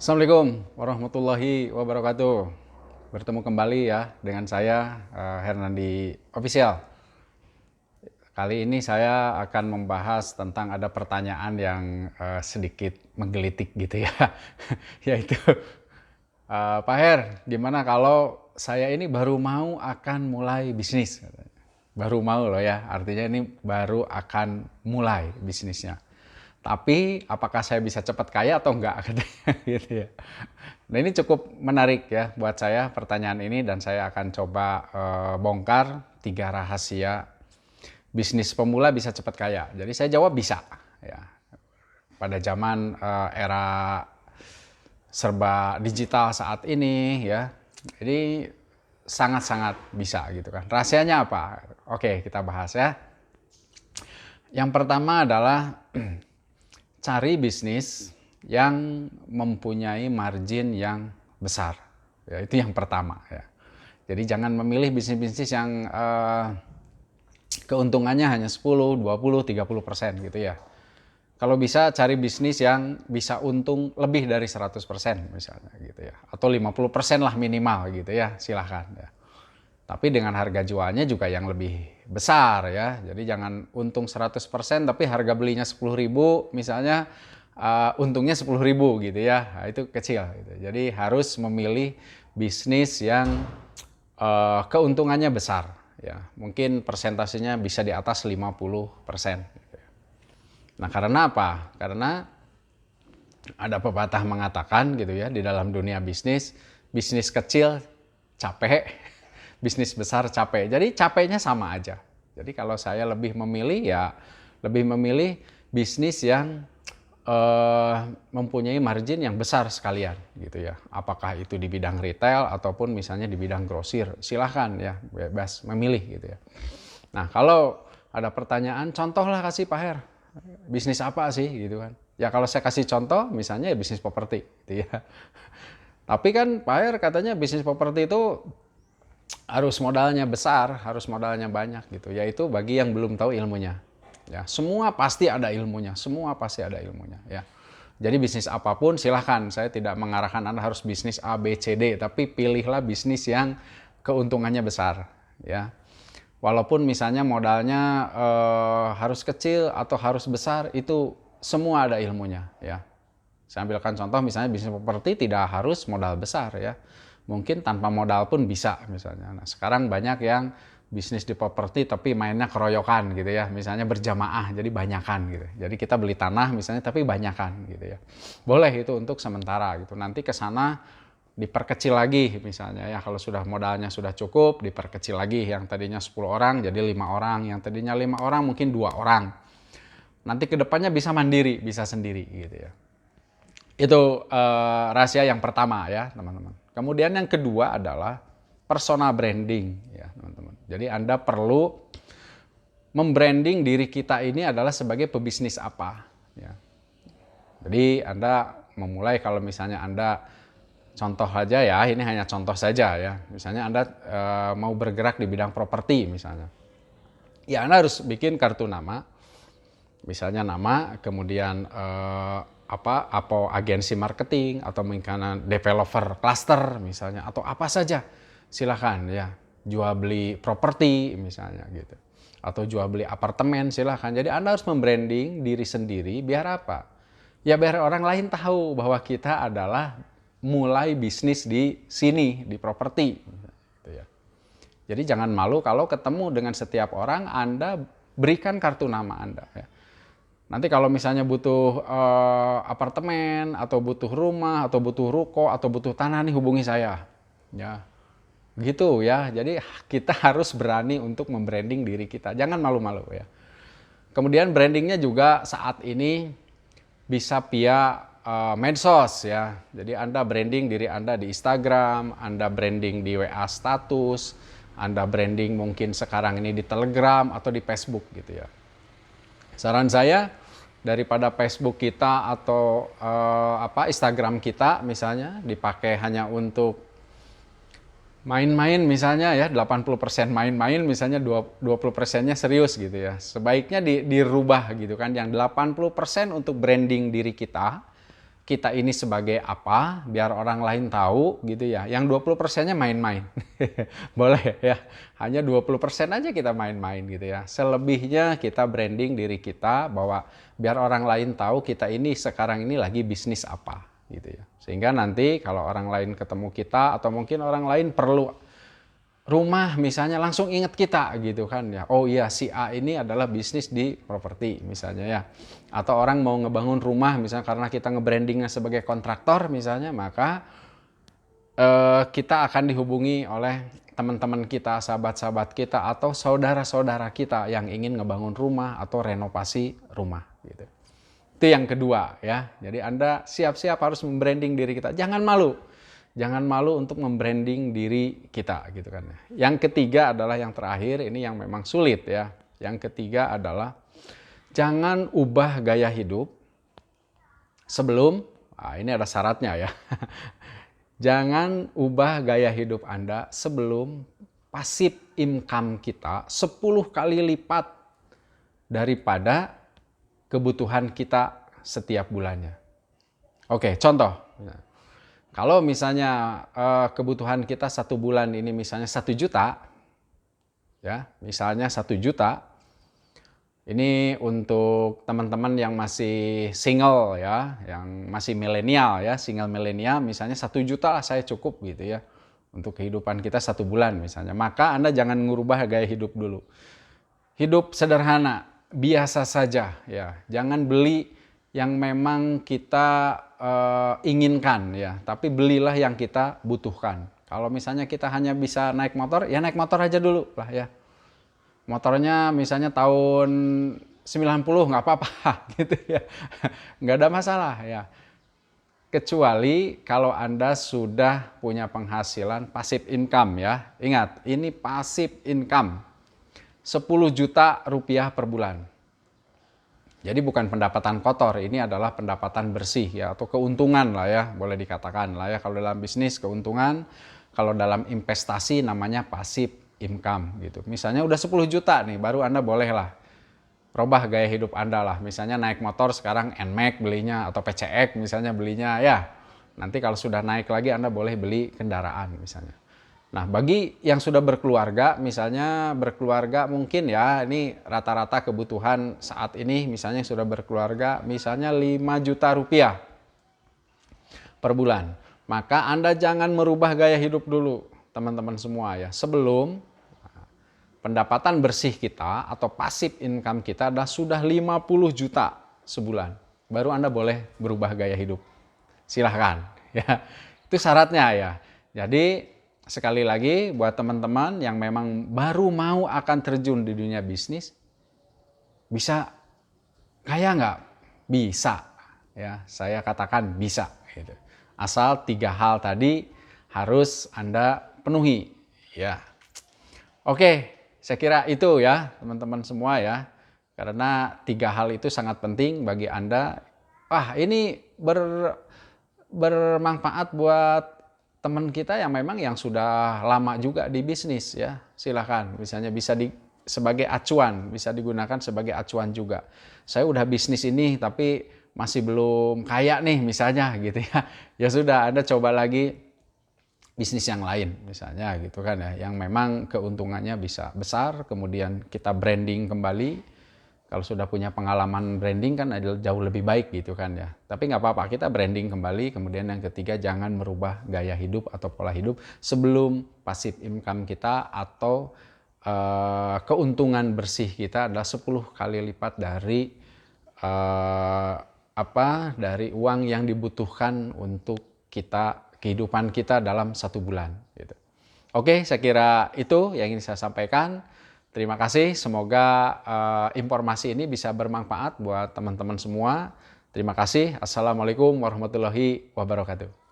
Assalamualaikum warahmatullahi wabarakatuh. Bertemu kembali ya dengan saya Hernandi Official. Kali ini saya akan membahas tentang ada pertanyaan yang sedikit menggelitik gitu ya. Yaitu Pak Her, gimana kalau saya ini baru mau akan mulai bisnis? Baru mau loh ya, artinya ini baru akan mulai bisnisnya. Tapi apakah saya bisa cepat kaya atau enggak katanya gitu ya. Nah, ini cukup menarik ya buat saya pertanyaan ini, dan saya akan coba bongkar 3 rahasia bisnis pemula bisa cepat kaya. Jadi saya jawab bisa ya. Pada zaman era serba digital saat ini ya. Jadi sangat-sangat bisa gitu kan. Rahasianya apa? Oke, kita bahas ya. Yang pertama adalah cari bisnis yang mempunyai margin yang besar. Ya, itu yang pertama ya. Jadi jangan memilih bisnis-bisnis yang keuntungannya hanya 10, 20, 30% gitu ya. Kalau bisa cari bisnis yang bisa untung lebih dari 100% misalnya gitu ya. Atau 50% lah minimal gitu ya, silahkan ya. Tapi dengan harga jualnya juga yang lebih besar ya. Jadi jangan untung 100% tapi harga belinya 10.000 misalnya, untungnya 10.000 gitu ya. Nah, itu kecil gitu. Jadi harus memilih bisnis yang keuntungannya besar ya. Mungkin persentasenya bisa di atas 50% gitu ya. Nah, karena apa? Karena ada pepatah mengatakan gitu ya, di dalam dunia bisnis, bisnis kecil capek, bisnis besar capek. Jadi capeknya sama aja. Jadi kalau saya lebih memilih ya, lebih memilih bisnis yang mempunyai margin yang besar sekalian gitu ya. Apakah itu di bidang retail ataupun misalnya di bidang grosir, silahkan ya, bebas memilih gitu ya. Nah, kalau ada pertanyaan, contohlah kasih Pak Her, bisnis apa sih gitu kan. Ya kalau saya kasih contoh misalnya ya bisnis properti gitu ya. Tapi kan Pak Her katanya bisnis properti itu harus modalnya besar, harus modalnya banyak gitu. Yaitu bagi yang belum tahu ilmunya. Ya, semua pasti ada ilmunya, semua pasti ada ilmunya ya. Jadi bisnis apapun silahkan, saya tidak mengarahkan Anda harus bisnis A, B, C, D, tapi pilihlah bisnis yang keuntungannya besar ya. Walaupun misalnya modalnya harus kecil atau harus besar, itu semua ada ilmunya ya. Saya ambilkan contoh misalnya bisnis properti tidak harus modal besar ya. Mungkin tanpa modal pun bisa misalnya. Nah, sekarang banyak yang bisnis di properti tapi mainnya keroyokan gitu ya. Misalnya berjamaah jadi banyakan gitu. Jadi kita beli tanah misalnya tapi banyakan gitu ya. Boleh itu untuk sementara gitu. Nanti ke sana diperkecil lagi misalnya ya, kalau sudah modalnya sudah cukup diperkecil lagi, yang tadinya 10 orang jadi 5 orang, yang tadinya 5 orang mungkin 2 orang, nanti kedepannya bisa mandiri, bisa sendiri gitu ya. Itu rahasia yang pertama ya teman-teman. Kemudian yang kedua adalah personal branding ya teman-teman. Jadi Anda perlu membranding diri kita ini adalah sebagai pebisnis apa ya. Jadi Anda memulai, kalau misalnya Anda contoh aja ya, ini hanya contoh saja ya. Misalnya Anda mau bergerak di bidang properti misalnya. Ya Anda harus bikin kartu nama. Misalnya nama, kemudian apa agensi marketing atau mungkin developer cluster misalnya, atau apa saja. Silahkan ya. Jual beli properti misalnya gitu. Atau jual beli apartemen silahkan. Jadi Anda harus membranding diri sendiri biar apa? Ya biar orang lain tahu bahwa kita adalah mulai bisnis di sini, di properti. Gitu ya. Jadi jangan malu kalau ketemu dengan setiap orang, Anda berikan kartu nama Anda. Ya. Nanti kalau misalnya butuh apartemen, atau butuh rumah, atau butuh ruko, atau butuh tanah nih, hubungi saya. Ya, gitu ya. Jadi kita harus berani untuk membranding diri kita. Jangan malu-malu ya. Kemudian brandingnya juga saat ini bisa via medsos ya. Jadi Anda branding diri Anda di Instagram, Anda branding di WA status, Anda branding mungkin sekarang ini di Telegram atau di Facebook gitu ya. Saran saya, daripada Facebook kita atau Instagram kita misalnya dipakai hanya untuk main-main misalnya ya, 80% main-main misalnya, 20%-nya serius gitu ya. Sebaiknya dirubah gitu kan, yang 80% untuk branding diri kita, kita ini sebagai apa, biar orang lain tahu gitu ya. Yang 20%-nya main-main. Boleh ya. Hanya 20% aja kita main-main gitu ya. Selebihnya kita branding diri kita bahwa biar orang lain tahu kita ini sekarang ini lagi bisnis apa gitu ya. Sehingga nanti kalau orang lain ketemu kita atau mungkin orang lain perlu rumah misalnya langsung ingat kita gitu kan ya. Oh iya, si A ini adalah bisnis di properti misalnya ya. Atau orang mau ngebangun rumah misalnya karena kita nge-brandingnya sebagai kontraktor misalnya, maka kita akan dihubungi oleh teman-teman kita, sahabat-sahabat kita atau saudara-saudara kita yang ingin ngebangun rumah atau renovasi rumah gitu. Itu yang kedua ya. Jadi Anda siap-siap harus membranding diri kita. Jangan malu. Jangan malu untuk membranding diri kita gitu kan. Yang ketiga adalah yang terakhir, ini yang memang sulit ya. Yang ketiga adalah jangan ubah gaya hidup sebelum, ini ada syaratnya ya. Jangan ubah gaya hidup Anda sebelum passive income kita 10 kali lipat daripada kebutuhan kita setiap bulannya. Oke, contoh. Kalau misalnya kebutuhan kita satu bulan ini misalnya 1 juta, ya misalnya 1 juta, ini untuk teman-teman yang masih single ya, yang masih milenial ya, single milenial misalnya 1 juta lah saya cukup gitu ya, untuk kehidupan kita 1 bulan misalnya. Maka Anda jangan ngubah gaya hidup dulu. Hidup sederhana, biasa saja ya, jangan beli yang memang kita inginkan ya, tapi belilah yang kita butuhkan. Kalau misalnya kita hanya bisa naik motor, ya naik motor aja dulu lah ya. Motornya misalnya tahun 90 nggak apa-apa gitu ya, nggak ada masalah ya. Kecuali kalau Anda sudah punya penghasilan passive income ya. Ingat, ini passive income 10 juta rupiah per bulan. Jadi bukan pendapatan kotor, ini adalah pendapatan bersih ya, atau keuntungan lah ya, boleh dikatakan lah ya. Kalau dalam bisnis keuntungan, kalau dalam investasi namanya passive income gitu. Misalnya udah 10 juta nih, baru Anda bolehlah robah gaya hidup Anda lah. Misalnya naik motor sekarang NMAX belinya atau PCX misalnya belinya ya. Nanti kalau sudah naik lagi Anda boleh beli kendaraan misalnya. Nah, bagi yang sudah berkeluarga, misalnya berkeluarga mungkin ya, ini rata-rata kebutuhan saat ini misalnya sudah berkeluarga, misalnya 5 juta rupiah per bulan. Maka Anda jangan merubah gaya hidup dulu, teman-teman semua ya. Sebelum pendapatan bersih kita atau passive income kita adalah sudah 50 juta sebulan. Baru Anda boleh berubah gaya hidup. Silahkan ya. Itu syaratnya ya. Jadi sekali lagi buat teman-teman yang memang baru mau akan terjun di dunia bisnis, bisa kaya nggak? Bisa ya, saya katakan bisa gitu. Asal 3 hal tadi harus Anda penuhi ya. Oke, saya kira itu ya teman-teman semua ya. Karena 3 hal itu sangat penting bagi Anda. Ini bermanfaat buat teman kita yang memang yang sudah lama juga di bisnis ya, silakan. Misalnya bisa sebagai acuan, bisa digunakan sebagai acuan juga. Saya udah bisnis ini tapi masih belum kaya nih misalnya gitu ya. Ya sudah, Anda coba lagi bisnis yang lain misalnya gitu kan ya, yang memang keuntungannya bisa besar, kemudian kita branding kembali. Kalau sudah punya pengalaman branding kan adalah jauh lebih baik gitu kan ya. Tapi nggak apa-apa, kita branding kembali. Kemudian yang ketiga, jangan merubah gaya hidup atau pola hidup sebelum passive income kita atau keuntungan bersih kita adalah 10 kali lipat dari dari uang yang dibutuhkan untuk kehidupan kita dalam 1 bulan gitu. Oke, saya kira itu yang ingin saya sampaikan. Terima kasih, semoga informasi ini bisa bermanfaat buat teman-teman semua. Terima kasih. Assalamualaikum warahmatullahi wabarakatuh.